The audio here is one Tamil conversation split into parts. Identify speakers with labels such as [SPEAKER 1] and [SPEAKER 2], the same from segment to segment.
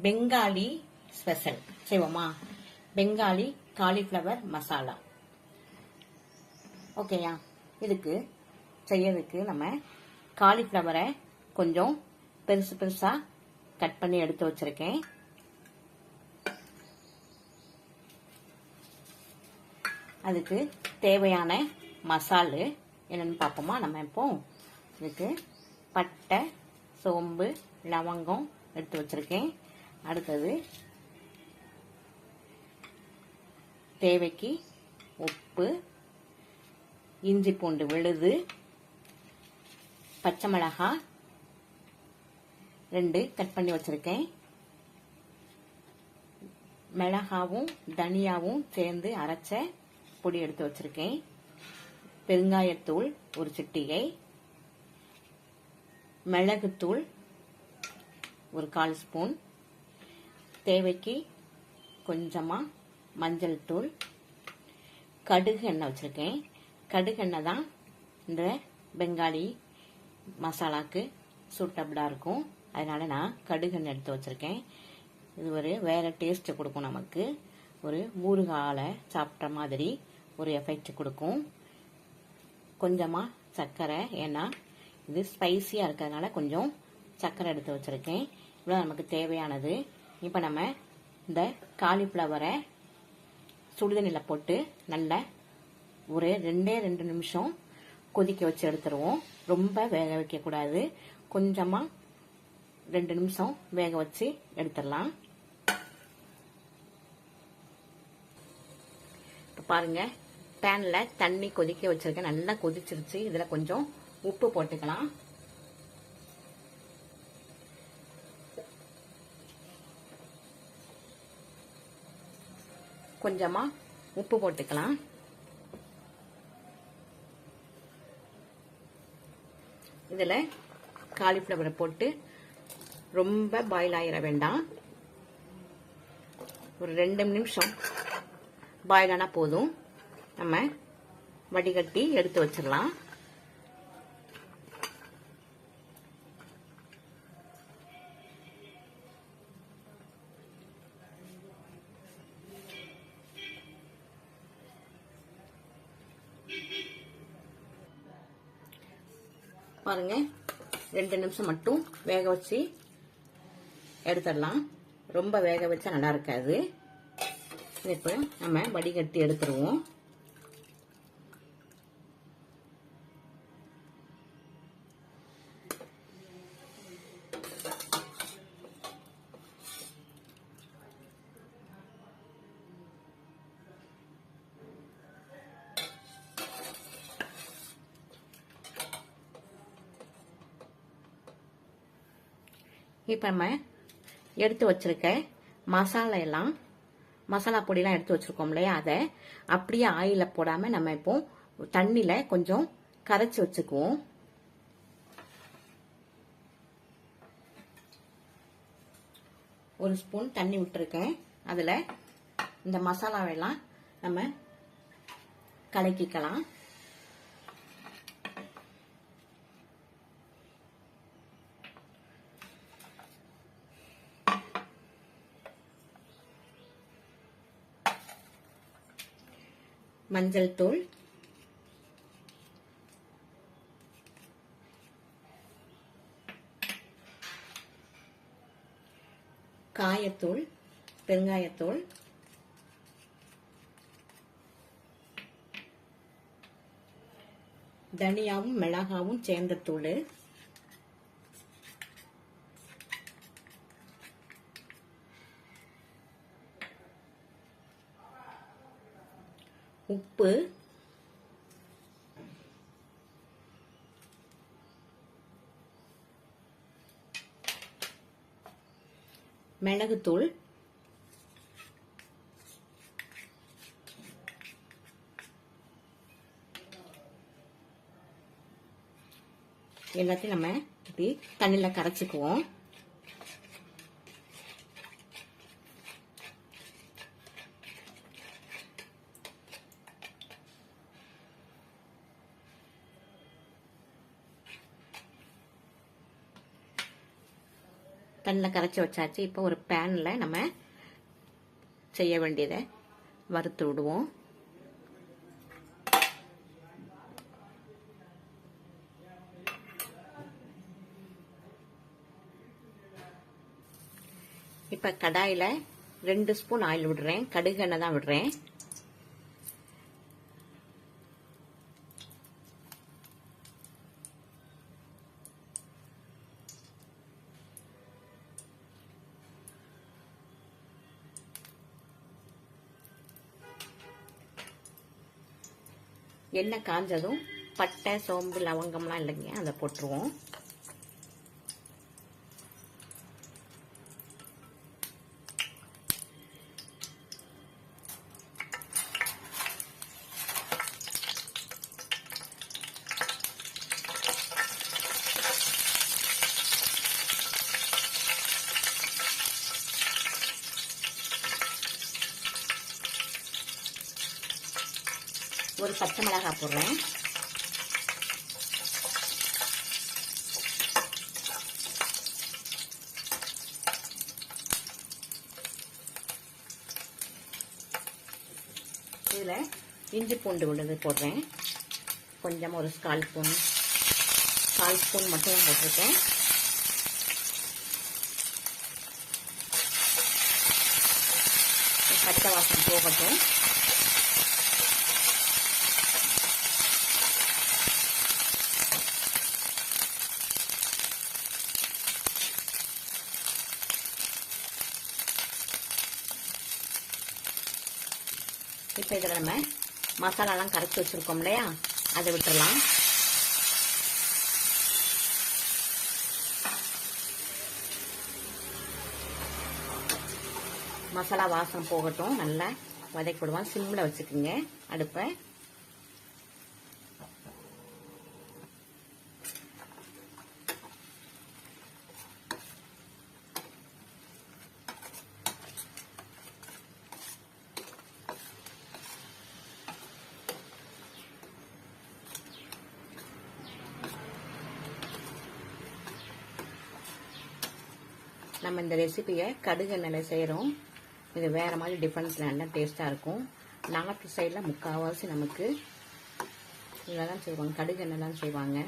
[SPEAKER 1] பெங்காலி ஸ்பெஷல் செய்வோமா? பெங்காலி காலிஃப்ளவர் மசாலா. ஓகேயா? இதுக்கு செய்யறதுக்கு நம்ம காலிஃப்ளவரை கொஞ்சம் பெருசு பெருசா கட் பண்ணி எடுத்து வச்சிருக்கேன். அதுக்கு தேவையான மசாலு என்னன்னு பார்ப்போமா? நம்ம இப்போ இதுக்கு பட்டை, சோம்பு, லவங்கம் எடுத்து வச்சிருக்கேன். அடுத்தது தேவைக்கு உப்பு, இஞ்சி பூண்டு விழுது, பச்சை மிளகாய் 2 கட் பண்ணி வச்சிருக்கேன். மிளகாவும் தனியாவும் சேர்ந்து அரைச்ச பொடி எடுத்து வச்சிருக்கேன். பெருங்காயத்தூள் 1 சிட்டிகை, மிளகுத்தூள் 1/4 ஸ்பூன், தேவைக்கு கொஞ்சமா மஞ்சள் தூள், கடுகு எண்ணெய் வச்சிருக்கேன். கடுகு எண்ணெய் தான் இந்த பெங்காலி மசாலாக்கு சூட்டபிளா இருக்கும். அதனால நான் கடுகு எண்ணெய் எடுத்து வச்சிருக்கேன். இது ஒரு வேற டேஸ்ட் கொடுக்கும், நமக்கு ஒரு ஊறுகால சாப்பிட்ட மாதிரி ஒரு எஃபெக்ட் கொடுக்கும். கொஞ்சமா சர்க்கரை, ஏன்னா இது ஸ்பைசியா இருக்கிறதுனால கொஞ்சம் சர்க்கரை எடுத்து வச்சிருக்கேன். இவ்வளவு நமக்கு தேவையானது. இப்ப நம்ம இந்த காலிஃப்ளவரை சுடுதண்ணில போட்டு நல்லா ஒரு 2 நிமிஷம் கொதிக்க வச்சு எடுத்துருவோம். ரொம்ப வேக வைக்க கூடாது, கொஞ்சமா 2 நிமிஷம் வேக வச்சு எடுத்துடலாம். பாருங்க, பேன்ல தண்ணி கொதிக்க வச்சிருக்கேன். நல்லா கொதிச்சிருச்சு. இதுல கொஞ்சம் உப்பு போட்டுக்கலாம். கொஞ்சமா உப்பு போட்டுக்கலாம். இதுல காலிஃப்ளவரை போட்டு ரொம்ப பாயில் ஆயிட வேண்டாம். ஒரு 2 நிமிஷம் பாயில் ஆனா போதும். நம்ம வடிகட்டி எடுத்து வச்சிடலாம். பாருங்க, 2 நிமிஷம் மட்டும் வேக வச்சு எடுத்துடலாம். ரொம்ப வேக வச்சா நல்லா இருக்காது. இப்போ நம்ம வடிகட்டி எடுத்துருவோம். இப்ப நம்ம எடுத்து வச்சிருக்க மசாலா பொடியெல்லாம் எடுத்து வச்சிருக்கோம் இல்லையா, அதை அப்படியே ஆயில போடாம நம்ம இப்போ தண்ணியில கொஞ்சம் கரைச்சி வச்சுக்குவோம். ஒரு ஸ்பூன் தண்ணி விட்டுருக்கேன். அதுல இந்த மசாலாவெல்லாம் நம்ம கலக்கிக்கலாம். மஞ்சள் தூள், காயத்தூள், பெருங்காயத்தூள், தனியாவும் மிளகாவும் சேர்ந்த தூள், உப்பு, மிளகுத்தூள், எல்லாத்தையும் நம்ம இப்படி தண்ணியில கரைச்சுக்குவோம். தண்ணியில் கரைச்சி வச்சாச்சு. இப்போ ஒரு பேனில் நம்ம செய்ய வேண்டியதை வறுத்து விடுவோம். இப்போ கடாயில் 2 ஸ்பூன் ஆயில் விடுறேன். கடுகு எண்ணெய் தான் விடுறேன். எண்ணெய் காஞ்சதும் பட்டை, சோம்பு, லவங்கம்லாம் இல்லைங்க, அதை போட்டுருவோம். ஒரு பச்சை மிளகாய் போடுறேன். இதில் இஞ்சி பூண்டு விழுது போடுறேன். கொஞ்சம் ஒரு கால் ஸ்பூன் மட்டும் போட்டிருக்கேன். பச்சை வாசம் போகட்டும். இப்போ இதில் நம்ம மசாலாலாம் கரைச்சி வச்சுருக்கோம் இல்லையா, அதை விட்டுடலாம். மசாலா வாசம் போகட்டும். நல்லா வதக்கி விடுவோம். சிம்மில் வச்சுக்கோங்க அடுப்பை. நம்ம இந்த ரெசிபியை கடுகு எண்ணெயில் செய்கிறோம். இது வேறு மாதிரி டிஃப்ரெண்ட் நல்லா டேஸ்ட்டாக இருக்கும். நார்த்து சைடில் முக்கால்வாசி நமக்கு இதில் தான் செய்வாங்க, கடுகு எண்ணெய் தான் செய்வாங்க.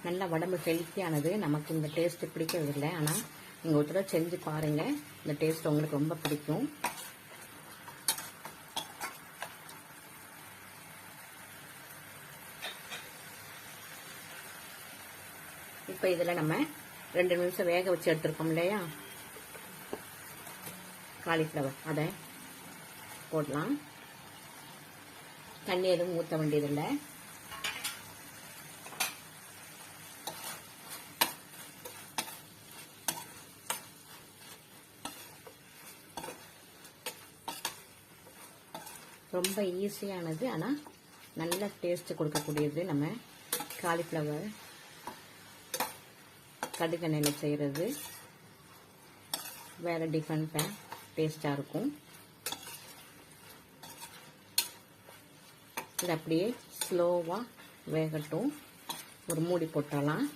[SPEAKER 1] நல்லா உடம்பு ஹெல்த்தியானது. நமக்கு இந்த டேஸ்ட்டு பிடிக்கிறதில்லை. ஆனால் நீங்கள் ஒரு தடவை செஞ்சு பாருங்கள், இந்த டேஸ்ட் உங்களுக்கு ரொம்ப பிடிக்கும். இப்போ இதில் நம்ம 2 நிமிஷம் வேக வச்சு எடுத்துருக்கோம் இல்லையா காலிஃப்ளவர், அதை போடலாம். தண்ணி எதுவும் ஊற்ற வேண்டியதில்லை. ரொம்ப ஈஸியானது, ஆனால் நல்ல டேஸ்ட் கொடுக்கக்கூடியது நம்ம காலிஃப்ளவர் கடுகெண்ணெயில் செய்கிறது. வேறு டிஃப்ரெண்ட்டாக டேஸ்ட்டாக இருக்கும். இது அப்படியே ஸ்லோவாக வேகட்டும். ஒரு மூடி போட்டலாம்.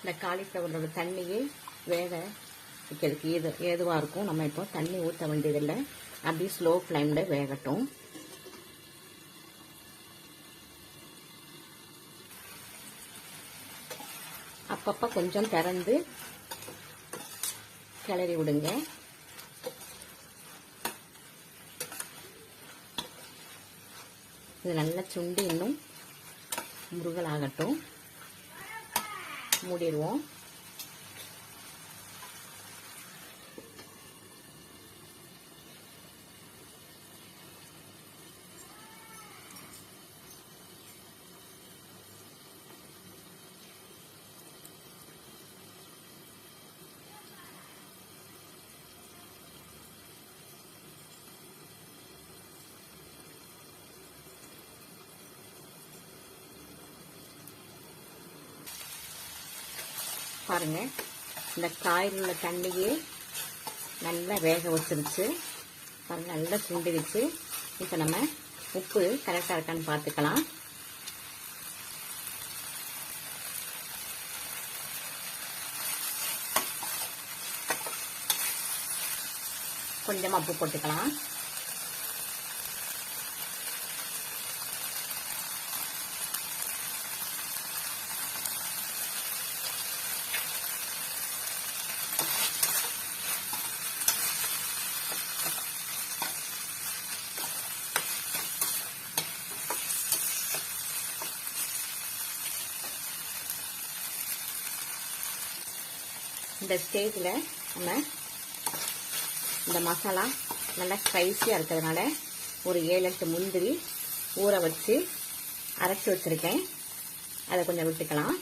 [SPEAKER 1] இந்த காலிஃப்ளவரோட தண்ணியே வேக வைக்கிறதுக்கு ஏதுவாக இருக்கும். நம்ம இப்போ தண்ணி ஊற்ற வேண்டியதில்லை. அப்படியே ஸ்லோ ஃப்ளேமில் வேகட்டும். அப்பப்போ கொஞ்சம் திறந்து கிளறி விடுங்க. இது நல்லா சுண்டி இன்னும் முருகலாகட்டும். மூடிடுவோம். பாருங்க, இந்த காயில் உள்ள தண்ணியே நல்லா வேக வச்சிருச்சு பாருங்கள், நல்லா சுண்டிடுச்சு. இப்போ நம்ம உப்பு கரெக்டாக இருக்கான்னு பார்த்துக்கலாம். கொஞ்சமாக உப்பு போட்டுக்கலாம். இந்த ஸ்டேஜில் நம்ம இந்த மசாலா நல்லா ஸ்பைஸியாக இருக்கிறதுனால ஒரு 7-8 முந்திரி ஊற வச்சு அரைச்சி வச்சுருக்கேன். அதை கொஞ்சம் விட்டுக்கலாம்.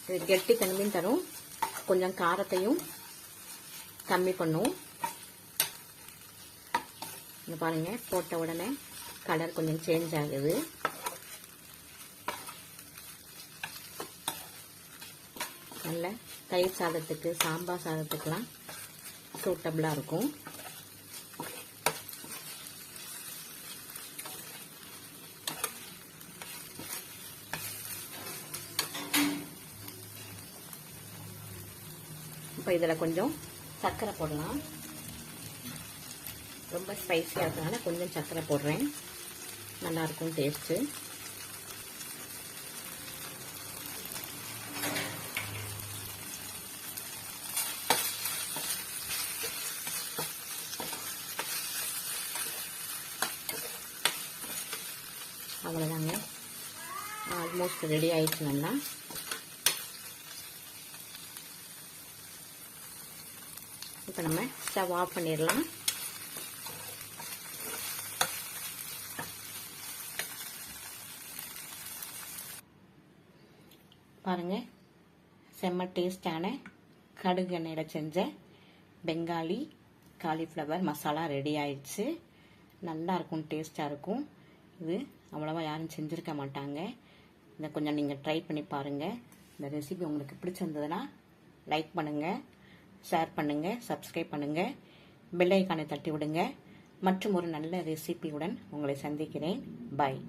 [SPEAKER 1] இது கெட்டி தன்மையும் தரும், கொஞ்சம் காரத்தையும் கம்மி பண்ணும். இங்க பாருங்க, போட்ட உடனே கலர் கொஞ்சம் சேஞ்ச் ஆகுது. நல்ல தயிர் சாதத்துக்கு, சாம்பார் சாதத்துக்கெல்லாம் சூட்டபிளாக இருக்கும். இப்போ இதில் கொஞ்சம் சர்க்கரை போடலாம். ரொம்ப ஸ்பைஸியாக இருக்கிறதுனால கொஞ்சம் சர்க்கரை போடுறேன், நல்லாயிருக்கும் டேஸ்ட்டு. அவ்வளோதாங்க, ஆல்மோஸ்ட் ரெடி ஆயிடுச்சு. நல்லா இப்போ நம்ம ஸ்டவ் ஆஃப் பண்ணிடலாம். பாருங்க, செம்ம டேஸ்டான கடுகு எண்ணெயில் செஞ்ச பெங்காலி காலிஃப்ளவர் மசாலா ரெடி ஆயிடுச்சு. நல்லா இருக்கும், டேஸ்டாக இருக்கும். இது அவ்வளோவா யாரும் செஞ்சுருக்க மாட்டாங்க. இதை கொஞ்சம் நீங்கள் ட்ரை பண்ணி பாருங்கள். இந்த ரெசிபி உங்களுக்கு பிடிச்சிருந்ததுன்னா லைக் பண்ணுங்கள், ஷேர் பண்ணுங்கள், சப்ஸ்கிரைப் பண்ணுங்கள், பெல் ஐகானை தட்டி விடுங்க. மற்றும் ஒரு நல்ல ரெசிபியுடன் உங்களை சந்திக்கிறேன். பாய்.